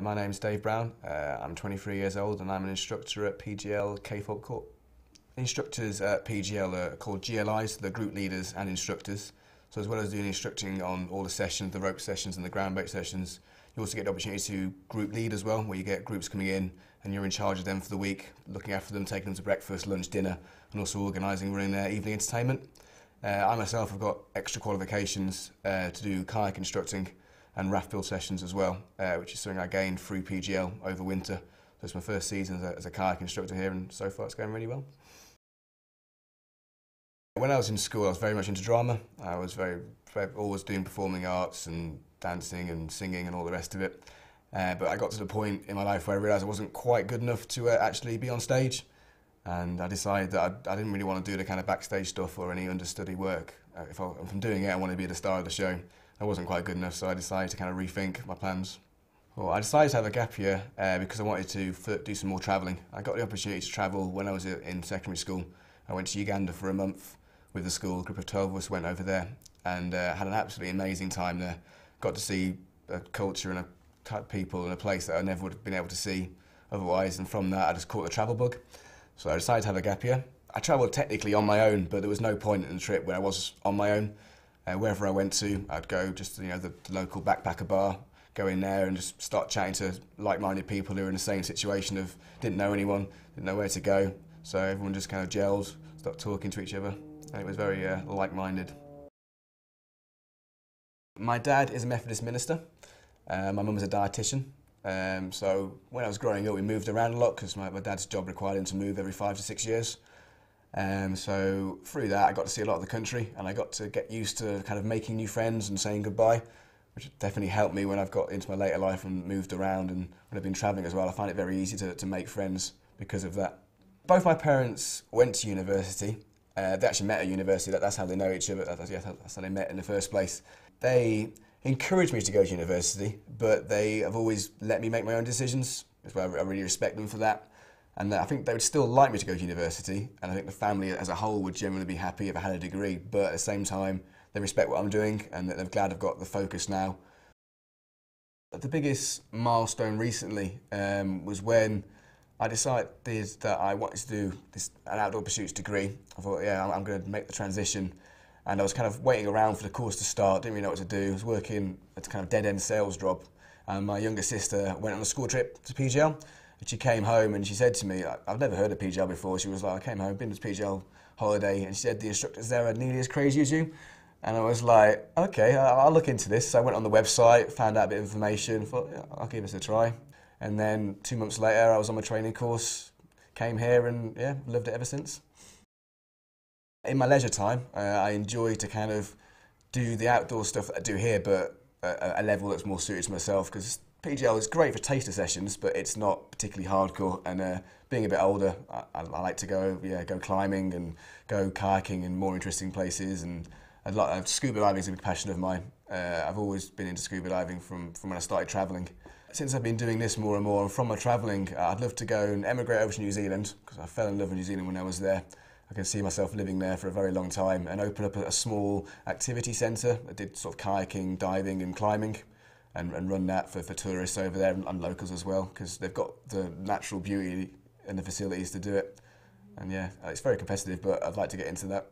My name's Dave Brown. I'm 23 years old and I'm an instructor at PGL K-Folk Court. Instructors at PGL are called GLIs, the group leaders and instructors. So as well as doing instructing on all the sessions, the rope sessions and the ground boat sessions, you also get the opportunity to group lead as well, where you get groups coming in and you're in charge of them for the week, looking after them, taking them to breakfast, lunch, dinner, and also organising, running their evening entertainment. I myself have got extra qualifications to do kayak instructing and raft build sessions as well, which is something I gained through PGL over winter. So it's my first season as a kayak instructor here, and so far it's going really well. When I was in school, I was very much into drama. I was always doing performing arts and dancing and singing and all the rest of it. But I got to the point in my life where I realised I wasn't quite good enough to actually be on stage. And I decided that I didn't really want to do the kind of backstage stuff or any understudy work. If I'm doing it, I wanted to be the star of the show. I wasn't quite good enough, so I decided to kind of rethink my plans. Well, I decided to have a gap year because I wanted to do some more travelling. I got the opportunity to travel when I was in secondary school. I went to Uganda for a month with the school. A group of 12 of us went over there and had an absolutely amazing time there. Got to see a culture and a type of people and a place that I never would have been able to see otherwise, and from that I just caught the travel bug. So I decided to have a gap year. I travelled technically on my own, but there was no point in the trip where I was on my own. Wherever I went to, I'd go just to the local backpacker bar, go in there and just start chatting to like-minded people who are in the same situation of didn't know anyone, didn't know where to go. So everyone just kind of gelled, started talking to each other, and it was very like-minded. My dad is a Methodist minister. My mum was a dietitian. So when I was growing up, we moved around a lot because my dad's job required him to move every 5 to 6 years. So through that, I got to see a lot of the country, and I got to get used to kind of making new friends and saying goodbye, which definitely helped me when I've got into my later life and moved around, and when I've been travelling as well. I find it very easy to make friends because of that. Both my parents went to university. They actually met at university. That's how they know each other. That's how they met in the first place. They encouraged me to go to university, but they have always let me make my own decisions. I really respect them for that. And I think they would still like me to go to university, and I think the family as a whole would generally be happy if I had a degree, but at the same time they respect what I'm doing and they're glad I've got the focus now. The biggest milestone recently was when I decided that I wanted to do an outdoor pursuits degree. I thought, yeah, I'm going to make the transition, and I was kind of waiting around for the course to start, didn't really know what to do. I was working at a kind of dead-end sales job, and my younger sister went on a school trip to PGL. And she came home and she said to me, I've never heard of PGL before. She was like, I came home, been to PGL holiday, and she said the instructors there are nearly as crazy as you. And I was like, okay, I'll look into this. So I went on the website, found out a bit of information, thought, yeah, I'll give this a try. And then 2 months later, I was on my training course, came here, and yeah, loved it ever since. In my leisure time, I enjoy to kind of do the outdoor stuff that I do here, but at a level that's more suited to myself, because PGL is great for taster sessions, but it's not particularly hardcore. And being a bit older, I like to go climbing and go kayaking in more interesting places. And scuba diving is a big passion of mine. I've always been into scuba diving from when I started travelling. Since I've been doing this more and more, and from my travelling, I'd love to go and emigrate over to New Zealand, because I fell in love with New Zealand when I was there. I can see myself living there for a very long time, and open up a small activity centre. I did sort of kayaking, diving and climbing, and run that for tourists over there and locals as well, because they've got the natural beauty and the facilities to do it. And yeah, it's very competitive, but I'd like to get into that.